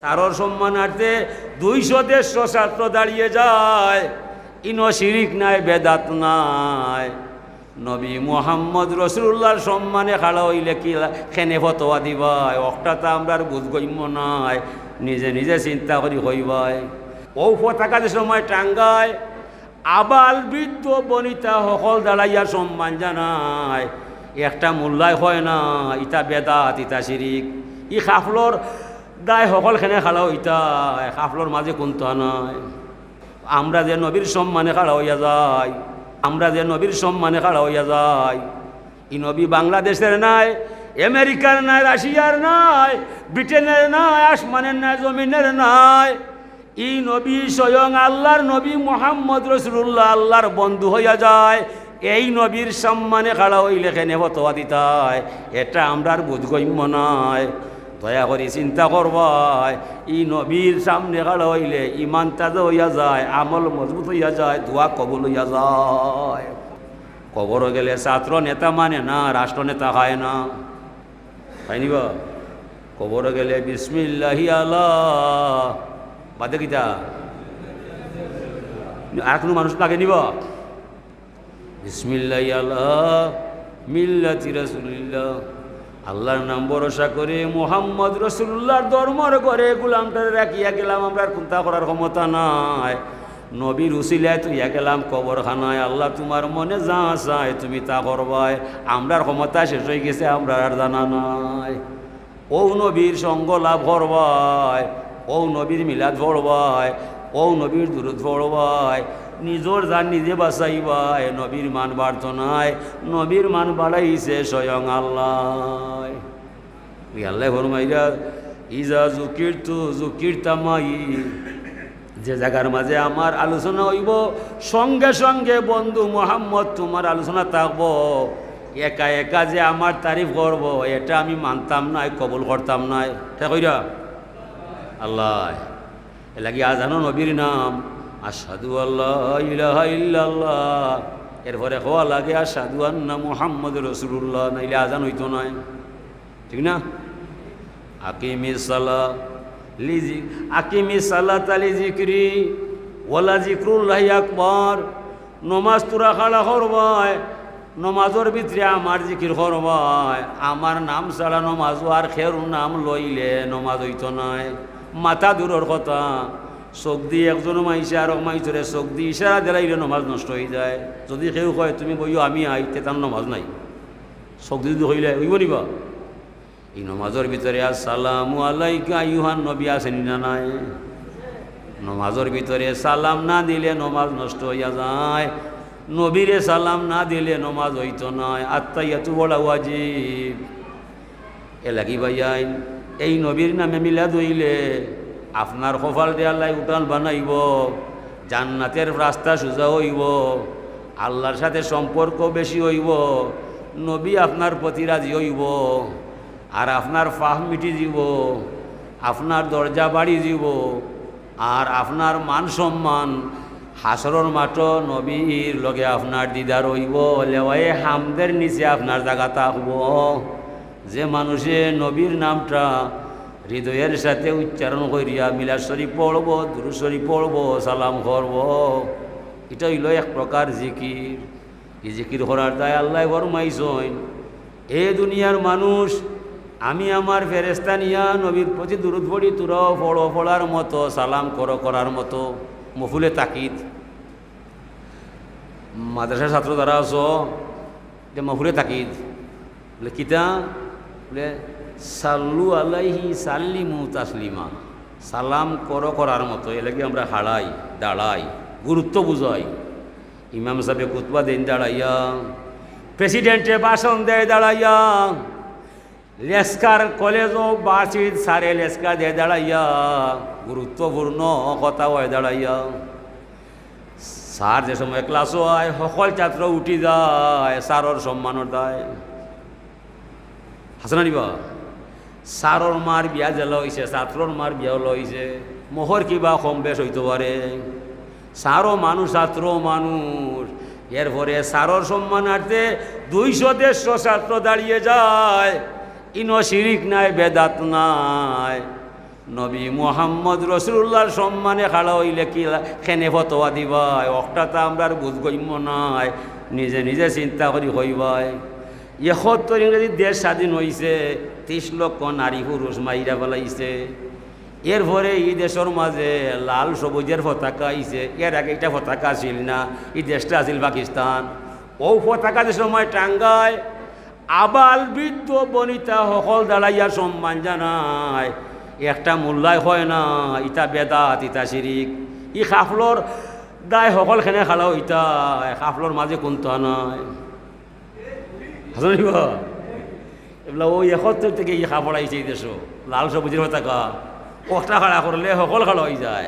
তারর সম্মানার্থে 200-150 ছাত্র দাঁড়িয়ে যায়। ইনো শিরিক নাই, বেদাত নাই। নবী মুহাম্মদ রসুল্লাহর সম্মানে খাড়া হইলে কি খেনে ফতোয়া দিবাই, অকটাতা আমরার বুঝগম্য নাই। নিজে নিজে চিন্তা করি হইবাই। ও পতাকা সময় টাঙ্গায় আবাল বৃদ্ধ বনিতা সকল দাঁড়াইয়া সম্মান জানায়। একটা মোল্লাই হয় না, ইটা বেদাত, ইটা শিরিক। ই খাফলর দায় সকল খেনে খাড়া হইতায়, খাফলর মাঝে কোনটা নাই। আমরা যে নবীর সম্মানে খাড়া হইয়া যাই, আমরা যে নবীর সম্মানে খাড়া হইয়া যাই। ই নবী বাংলাদেশের নাই, আমেরিকার নাই, রাশিয়ার নাই, ব্রিটেনের নাই, আসমানের নাই, জমিনের নাই। ই নবী স্বয়ং আল্লাহর নবী মুহাম্মদ রসুল্লাহ আল্লাহর বন্ধু হইয়া যায়। এই নবীর সম্মানে খাড়া হইলে খেনে ফতোয়া দিতায়, এটা আমরার বোধগম্য নয়। দয়া করে চিন্তা করবাই, ই নবীর সামনে খাড়া হইলে ইমান তাজা হইয়া যায়, আমল মজবুত হইয়া যায়, দোয়া কবুল হইয়া যায়। কবর গেলে ছাত্র নেতা মানে না, রাষ্ট্র নেতা হয় না, তাই নিব। কবর গেলে বিসমিল্লাহি আল্লাহ বাদে কিতা আর কোনো মানুষ লাগে নিব। বিসমিল্লাহি আল্লাহ মিল্লাতি রাসূলিল্লাহ, আল্লাহর নাম ভরসা করে মুহাম্মদ রসুল্লাহর ধর্মর করে গোলামটারে রাখিয়া গেলাম। আমরা চিন্তা করার ক্ষমতা নাই। নবীর উসিলায় তুইয়া গেলাম কবরখানায়। আল্লাহ তোমার মনে যা চায় তুমি তা করবাই। আমরার ক্ষমতা শেষ হয়ে গেছে, আমরা আর জানা নাই। ও নবীর সঙ্গ লাভ করবাই, ও নবীর মিলাদ পড়বাই, ও নবীর দুরুদ পড়বাই। নিজর যান নিজে বাঁচাইবাই। নবীর মান বাড়ত নাই, নবীর মান বাড়াইছে স্বয়ং আল্লাহ। আল্লাহ ফরমাইরা ইজা জুকিরতু জুকিরতামাই, যে জায়গার মাঝে আমার আলোচনা হইব সঙ্গে সঙ্গে বন্ধু মুহাম্মদ তোমার আলোচনা থাকবো। একা একা যে আমার তারিফ করব, এটা আমি মানতাম নাই, কবুল করতাম নাই। ঠিক কইরা আল্লাহ এ লাগি আজানো নবীর নাম আশহাদু আল্লাহ ইলাহা ইল্লাল্লাহ, এরপরে হওয়া লাগে আশহাদু আন্না মুহাম্মদ রাসূলুল্লাহ, নাইলে আজান হইতো নাই। ঠিক না? আকিমিস সালাহ লিজি আকিমিস সালাতা লিজিকরি ওয়ালা জিকরুল্লাহি আকবার। নমাজ তোরা খাড়া করবাই, নমাজের ভিতরে আমার জিকির করবাই। আমার নাম ছাড়া নমাজ আর খের নাম লইলে নমাজ হইতো নাই। মাথা দূরের কথা, চোখ দিয়ে একজন মাইছে আর মাইছরে চোখ দিয়ে ইশারা দিলাইলে নমাজ নষ্ট হয়ে যায়। যদি কেউ কয় তুমি বইও আমি আইতে, তার নমাজ নাই। চোখ যদি হইলে হইব নিবা। এই নমাজের ভিতরে আসসালামু আলাইকা আইয়ুহান নবী আসেনি না নাই? নমাজের ভিতরে সালাম না দিলে নমাজ নষ্ট হইয়া যায়। নবীরে সালাম না দিলে নমাজ হইতো নয়। আত্তাহিয়াতু বড় ওয়াজিব। এ লাগি ভাইয়াই এই নবীর নামে মিলাদ হইলে আপনার কপাল দিয়ে আল্লাহ উঠান বানাইব, জান্নাতের রাস্তা সোজা হইব, আল্লাহর সাথে সম্পর্ক বেশি হইব, নবী আপনার প্রতি রাজি হইব, আর আপনার ফাহ মিটি দিব, আপনার দরজা বাড়ি দিব, আর আপনার মান সম্মান হাসরর মাঠ নবীর লগে আপনার দিদার হইব। লেওয়ায়ে হামদের নিচে আপনার জায়গা থাকব। যে মানুষে নবীর নামটা হৃদয়ের সাথে উচ্চারণ করিয়া মিলাদ শরীফ পড়ব, দুরূদ শরীফ পড়ব, সালাম করব, এটা হইল এক প্রকার জিকির। এই জিকির করার দায় আল্লাহ ফরমাইছেন, এ দুনিয়ার মানুষ আমি আমার ফেরেশতা নিয়া নবীর প্রতি দুরূদ পড়ি, তোরাও পড়ো পড়ার মতো, সালাম করো করার মতো। মফুলে তাকিদ মাদ্রাসার ছাত্র যারা আছো, যে মফুলে তাকিদ বলে কিতা বলে সাল্লু আলাইহি সাল্লিমু তাসলিমা, সালাম করো করার মতো। এ লাগে আমরা হাড়াই দাঁড়াই, গুরুত্ব বুঝাই। ইমাম সাহেব খুতবা দেন দাঁড়াইয়া, প্রেসিডেন্টে ভাষণ দেয় দাঁড়াইয়া, লেস্কার কলেজও বাসিদ সারে লেস্কার দিয়ে দাঁড়াইয়া, গুরুত্বপূর্ণ কথা হয় দাঁড়াইয়া। স্যার যে সময় ক্লাসও হয় সকল ছাত্র উঠি যায়, স্যারর সম্মানের দায় হাসনা নিবা। স্যারর মার বিয়া জেলা হয়েছে, ছাত্রর মার বিয়া হয়েছে, মোহর কিবা কম বেশ হইতে পারে। স্যারও মানুষ, ছাত্রও মানুষ। এরপরে স্যারর সম্মানার্থে 200-150 ছাত্র দাঁড়িয়ে যায়। ইনো শিরিক নাই, বেদাত নাই। নবী মুহাম্মদ রসুল্লাহর সম্মানে খাড়া হইলে কি খেনে ফতোয়া দিবাই একটা তা আমরা আর বুঝগইম নাই নিজে নিজে চিন্তা করি হইবাই ৭১ ইংরেজি দেশ স্বাধীন হয়েছে ৩০ লক্ষ নারী পুরুষ মাইরা ফেলাইছে এরপরে এই দেশের মাঝে লাল সবুজের পতাকা আইছে এর আগে এটা পতাকা ছিল না এই দেশটা আছিল পাকিস্তান ও পতাকা যে সময় টাঙ্গায় আবাল বৃদ্ধ বনিতা সকল দাঁড়াইয়া সম্মান জানায় একটা মূল্যায় হয় না ইটা বেদাত ইটা শিরিক ই খাফলর দায় সকল খেনে খালাও ইটা খাফলর মাঝে কোনটা নয় হাসনিব এগুলা ওই ৭১ থেকে ই খাফড় আইছে এই দেশ লাল সবুজের পতাকা কষ্টা খাড়া করলে সকল খাড়া হয়ে যায়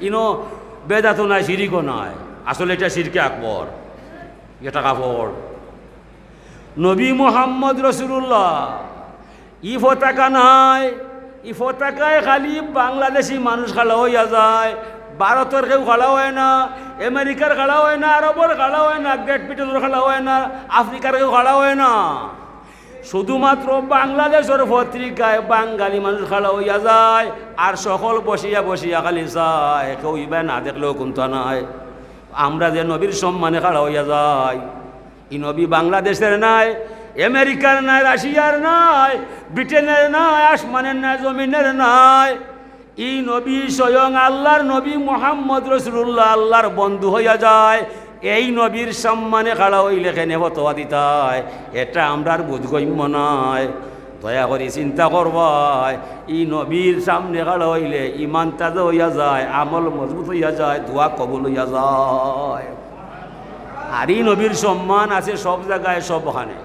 ইনো বেদাতও নাই শিরিকও নাই আসলে এটা শিরকে আকবর এটা কাপড় নবী মুহাম্মদ রসুল্লাহ ই পতাকা নাই ই পতাকায় খালি বাংলাদেশি মানুষ খাড়া হইয়া যায় ভারতের কেউ খাড়া হয় না আমেরিকার খাড়া হয় না আরবের খাড়া হয় না গ্রেট ব্রিটেনের খাড়া হয় না আফ্রিকার কেউ খাড়া হয় না শুধুমাত্র বাংলাদেশের পত্রিকায় বাঙালি মানুষ খাড়া হইয়া যায় আর সকল বসিয়া বসিয়া খালি চায় কেউ ইবা না দেখলেও কোনটা নাই আমরা যে নবীর সম্মানে খাড়া হইয়া যাই ই নবী বাংলাদেশের নাই আমেরিকার নাই রাশিয়ার নাই ব্রিটেনের নাই আসমানের নাই জমিনের নাই ই নবী স্বয়ং আল্লাহর নবী মুহাম্মদ রসুল্লাহ আল্লাহর বন্ধু হইয়া যায় এই নবীর সম্মানে খাড়া হইলে কেনে ফতোয়া দিতায় এটা আমরা আর বুঝগইম নয় দয়া করে চিন্তা করবাই ই নবীর সামনে খাড়া হইলে ইমান তাজা হইয়া যায় আমল মজবুত হইয়া যায় দোয়া কবুল হইয়া যায় আর এই নবীর সম্মান আছে সব জায়গায় সবখানে